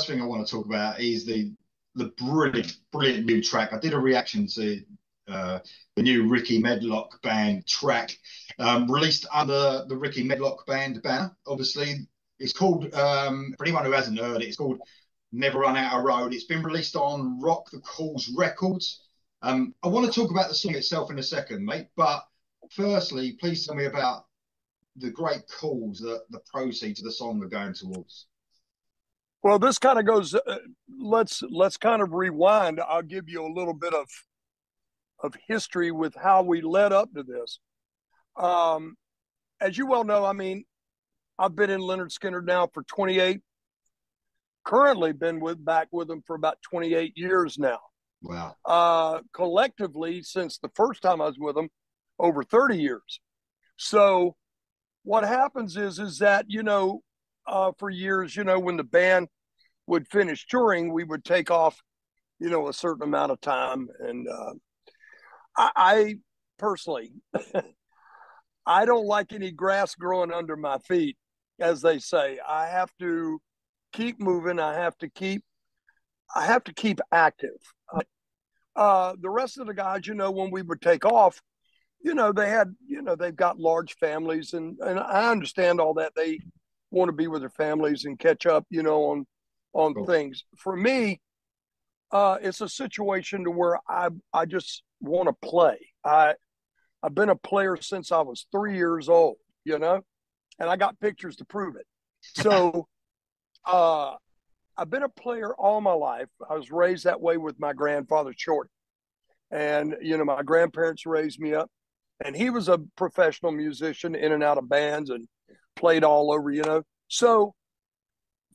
first thing I want to talk about is the brilliant new track. I did a reaction to the new Rickey Medlocke band track, released under the Rickey Medlocke band banner. Obviously, it's called, for anyone who hasn't heard it, it's called Never Run Out of Road. It's been released on Rock the Calls Records. I want to talk about the song itself in a second, mate. But firstly, please tell me about the great cause that the proceeds of the song are going towards. Well, this kind of goes. Let's kind of rewind. I'll give you a little bit of history with how we led up to this. As you well know, I mean, I've been in Lynyrd Skynyrd now for 28. Currently, been back with them for about 28 years now. Wow. Collectively, since the first time I was with them, over 30 years. So, what happens is that for years, when the band would finish touring, we would take off, a certain amount of time. And I personally, I don't like any grass growing under my feet, as they say. I have to keep moving. I have to keep active. The rest of the guys, when we would take off, they had, they've got large families, and I understand all that. They want to be with their families and catch up, on Cool. things. For me, it's a situation to where I just want to play. I've been a player since I was 3 years old, and I got pictures to prove it. So I've been a player all my life. I was raised that way with my grandfather, Shorty. And, my grandparents raised me up. And he was a professional musician in and out of bands and played all over, So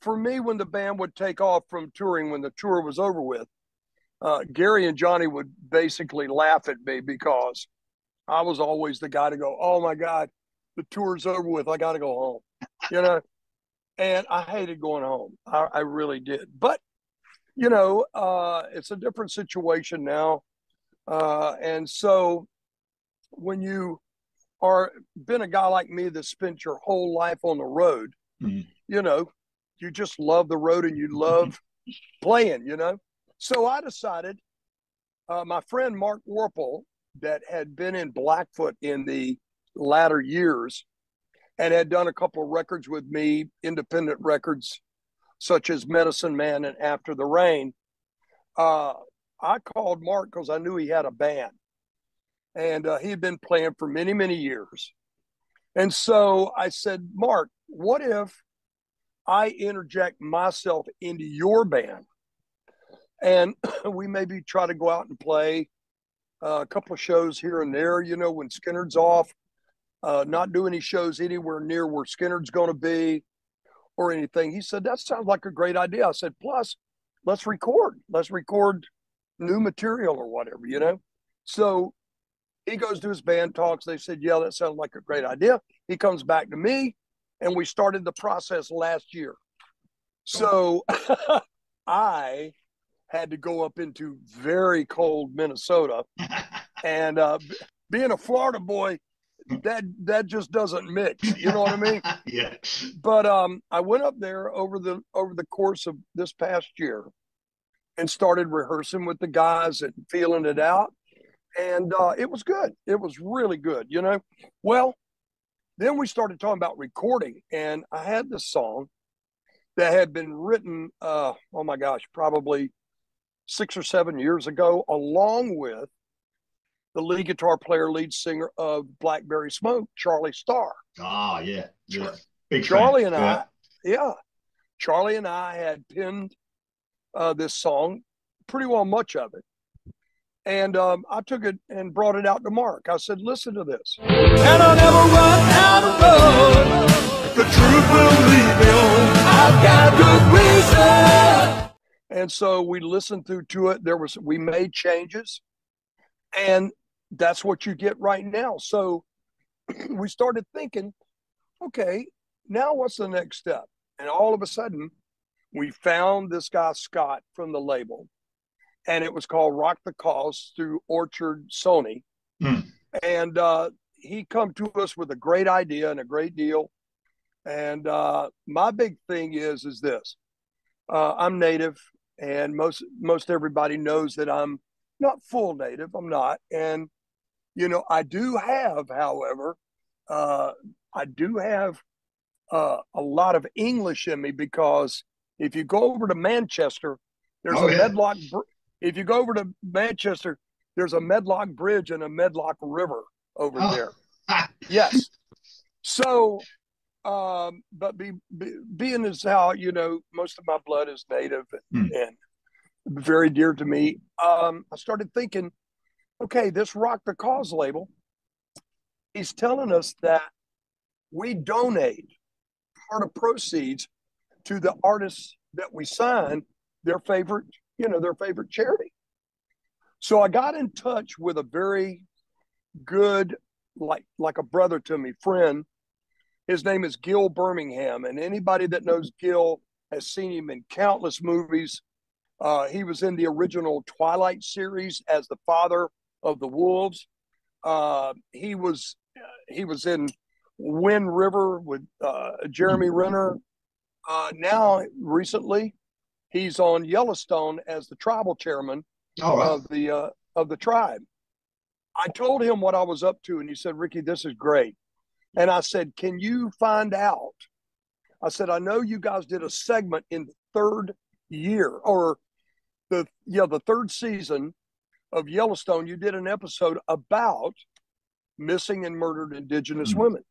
for me, when the band would take off from touring, when the tour was over with, Gary and Johnny would basically laugh at me because I was always the guy to go, oh, my God, the tour's over with. I got to go home, And I hated going home. I really did. But, it's a different situation now. And so when you are been a guy like me that spent your whole life on the road, you just love the road and you love playing, So I decided, my friend Mark Warple, that had been in Blackfoot in the latter years and had done a couple of records with me, independent records such as Medicine Man and After the Rain. I called Mark because I knew he had a band, and he had been playing for many, many years. And so I said, Mark, what if I interject myself into your band and we maybe try to go out and play a couple of shows here and there, when Skynyrd's off, not do any shows anywhere near where Skynyrd's going to be or anything. He said, that sounds like a great idea. I said, plus, let's record new material or whatever, So he goes to his band, talks. They said, yeah, that sounds like a great idea. He comes back to me, and we started the process last year. So I had to go up into very cold Minnesota. And being a Florida boy, that just doesn't mix. You know what I mean? Yeah. But I went up there over the course of this past year and started rehearsing with the guys and feeling it out. And it was good. It was really good, Well, then we started talking about recording. And I had this song that had been written, oh my gosh, probably 6 or 7 years ago, along with the lead guitar player, lead singer of Blackberry Smoke, Charlie Starr. Ah, yeah. Big Charlie fan. and Charlie and I had penned this song, pretty well much of it. And I took it and brought it out to Mark. I said, listen to this. And I never run out of road. The truth will lead me on. I've got good reason. And so we listened through to it. We made changes. And that's what you get right now. So we started thinking, okay, now what's the next step? And all of a sudden, we found this guy, Scott, from the label. And it was called Rock the Cause through Orchard Sony. And he come to us with a great idea and a great deal. And my big thing is this. I'm Native, and most everybody knows that I'm not full Native. I'm not, and I do have, however, uh, I do have a lot of English in me, because if you go over to Manchester, there's Oh a yeah. Medlock. If you go over to Manchester, there's a Medlock Bridge and a Medlock River over Oh. there. Yes. So, but being as how most of my blood is Native and very dear to me, I started thinking, okay, this Rock the Cause label, he's telling us that we donate part of proceeds to the artists that we sign their favorite, their favorite charity. So I got in touch with a very good, like a brother to me, friend. His name is Gil Birmingham, and anybody that knows Gil has seen him in countless movies. He was in the original Twilight series as the father of the wolves. He was in Wind River with Jeremy Renner. Now, recently, he's on Yellowstone as the tribal chairman of the tribe. I told him what I was up to, and he said, "Rickey, this is great." And I said, "Can you find out?" I said, "I know you guys did a segment in the third year, or the third season of Yellowstone. You did an episode about missing and murdered Indigenous women."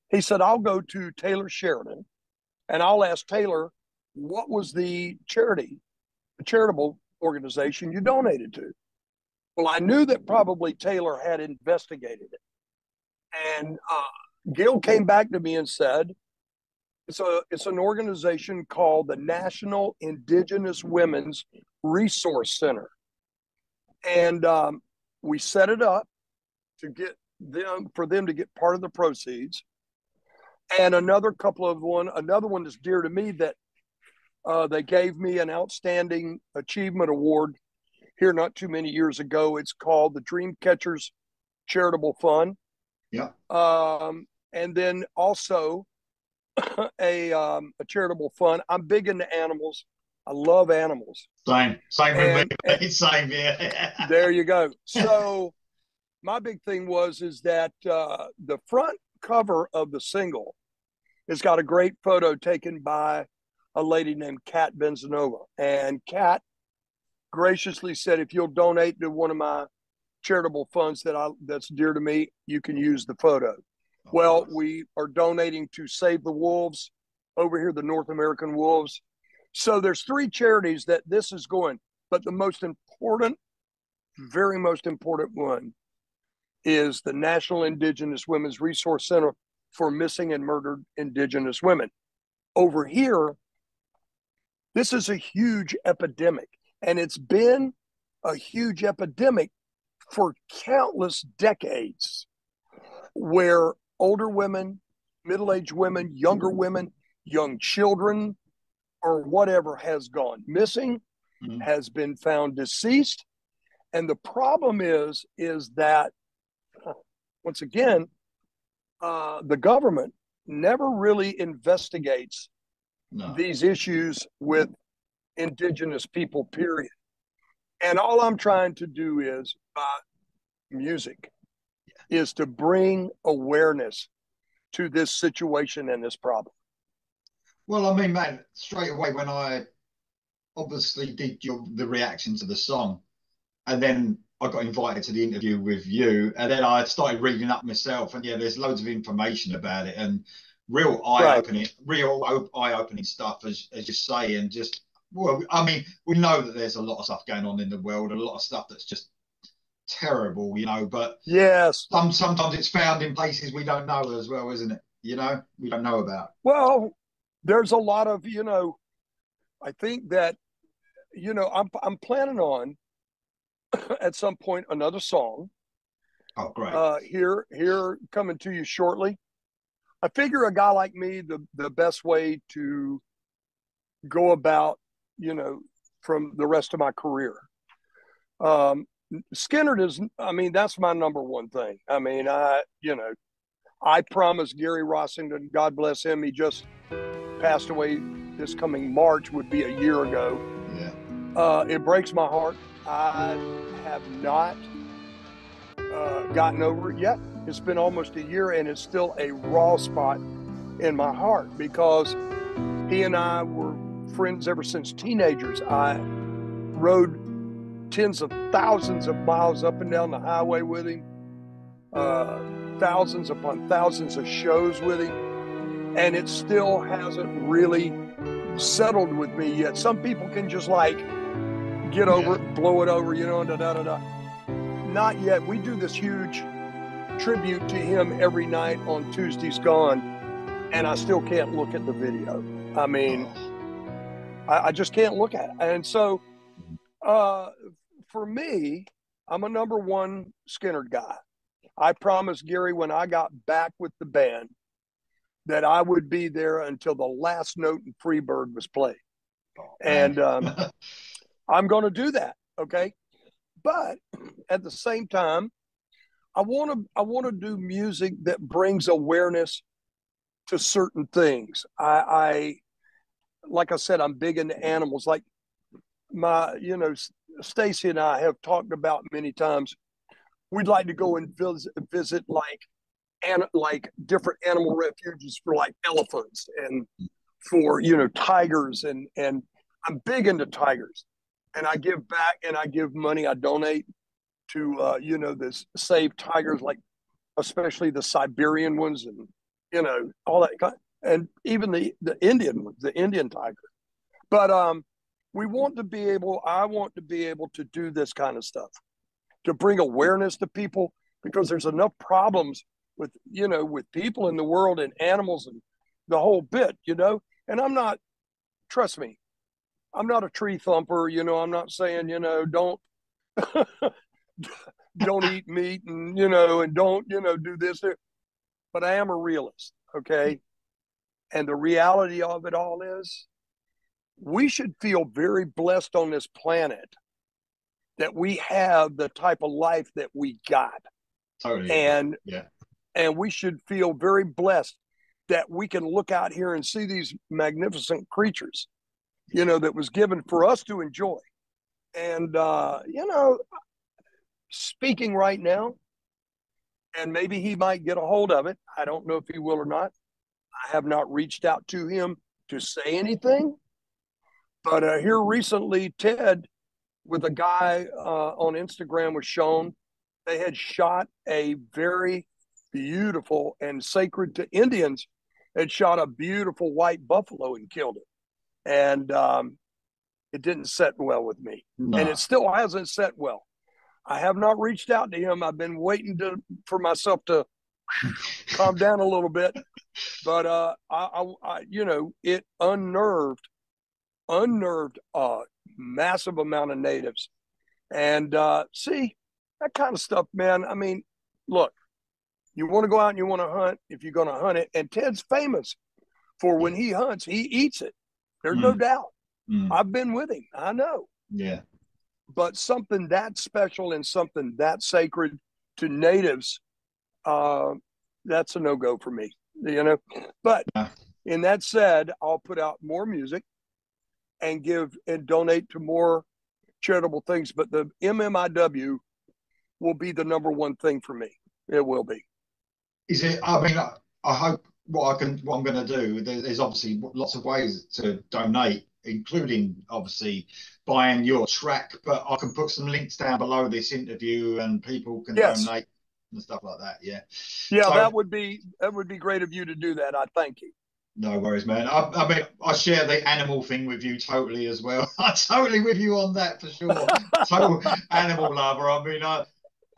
He said, "I'll go to Taylor Sheridan and I'll ask Taylor, what was the charitable organization you donated to?" Well, I knew that probably Taylor had investigated it. And Gil came back to me and said, it's an organization called the National Indigenous Women's Resource Center. And we set it up for them to get part of the proceeds. And another one that's dear to me, that they gave me an outstanding achievement award here not too many years ago. It's called the Dream Catchers Charitable Fund. Yeah. And then also a charitable fund. I'm big into animals. I love animals. Same with me. Same, yeah. There you go. So my big thing is that the front cover of the single has got a great photo taken by a lady named Kat Benzanova. And Kat graciously said, if you'll donate to one of my charitable funds that's dear to me, you can use the photo. Well, we are donating to Save the Wolves over here, the North American Wolves. So there's 3 charities that this is going, but the most important, very most important one is the National Indigenous Women's Resource Center for Missing and Murdered Indigenous Women. Over here, this is a huge epidemic, and it's been a huge epidemic for countless decades, where older women, middle-aged women, younger women, young children, or whatever has gone missing, has been found deceased. And the problem is that, once again, the government never really investigates these issues with Indigenous people, period. And all I'm trying to do is, music, is to bring awareness to this situation and this problem. Well, I mean, man, straight away when I obviously did the reaction to the song, and then I got invited to the interview with you, and then I started reading up myself, and there's loads of information about it, and real eye-opening stuff, as you say, and just, well, I mean, we know that there's a lot of stuff going on in the world, a lot of stuff that's just terrible, but yes, sometimes it's found in places we don't know as well, isn't it? We don't know about. Well, there's a lot of, I think that, I'm planning on at some point another song. Oh, great. Here coming to you shortly. I figure a guy like me, the best way to go about, from the rest of my career. Skynyrd is, that's my number one thing. I promised Gary Rossington, God bless him, he just passed away this coming March would be a year ago. Yeah. It breaks my heart. I have not gotten over it yet. It's been almost a year, and it's still a raw spot in my heart because he and I were friends ever since teenagers. I rode tens of thousands of miles up and down the highway with him, thousands upon thousands of shows with him, and it still hasn't really settled with me yet. Some people can just like get over it, blow it over, you know, and da-da-da-da. Not yet. We do this huge tribute to him every night on Tuesday's Gone, and I still can't look at the video. I mean, I just can't look at it. And so for me, I'm a number one Skynyrd guy. I promised Gary when I got back with the band that I would be there until the last note in Freebird was played. And I'm going to do that, okay? But at the same time, I want to do music that brings awareness to certain things. I like I said, I'm big into animals. Like Stacy and I have talked about many times. We'd like to go and visit like different animal refuges for like elephants and for tigers, and I'm big into tigers, and I give back and I give money. I donate to this save tigers, like especially the Siberian ones, and all that, and even the Indian ones, the Indian tiger. But I want to be able to do this kind of stuff to bring awareness to people, because there's enough problems with people in the world and animals and the whole bit, and trust me, I'm not a tree thumper, I'm not saying, don't don't eat meat and and don't do this, but I am a realist, okay? And the reality of it all is we should feel very blessed on this planet that we have the type of life that we got. Totally. And we should feel very blessed that we can look out here and see these magnificent creatures, that was given for us to enjoy. And, speaking right now, and maybe he might get a hold of it. I don't know if he will or not. I have not reached out to him to say anything. But here recently, Ted, with a guy on Instagram, was shown they had shot a very beautiful and sacred to Indians, had shot a beautiful white buffalo and killed it. And it didn't set well with me. No. And it still hasn't set well. I have not reached out to him. I've been waiting for myself to calm down a little bit. But it unnerved a massive amount of natives. And see, that kind of stuff, man. I mean, look, you want to go out and you want to hunt, if you're going to hunt it. And Ted's famous for when he hunts, he eats it. There's no doubt. I've been with him. I know. Yeah. But something that special and something that sacred to natives, that's a no-go for me, But in that said, I'll put out more music and give and donate to more charitable things. But the MMIW will be the number one thing for me. It will be. Is it? I mean, I hope what I'm going to do. There's obviously lots of ways to donate, including obviously buying your track. But I can put some links down below this interview, and people can donate and stuff like that. Yeah. Yeah, so, that would be great of you to do that. I thank you. No worries, man. I mean, I share the animal thing with you totally as well. I'm totally with you on that for sure. Total animal lover. I mean,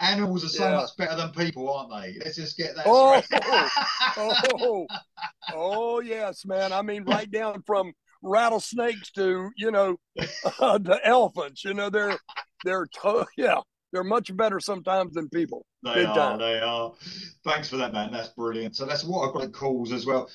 animals are so much better than people, aren't they? Let's just get that straight. Oh, yes, man. I mean, right down from rattlesnakes to, the elephants. They're much better sometimes than people. They are. Thanks for that, man. That's brilliant. So that's what a great cause as well.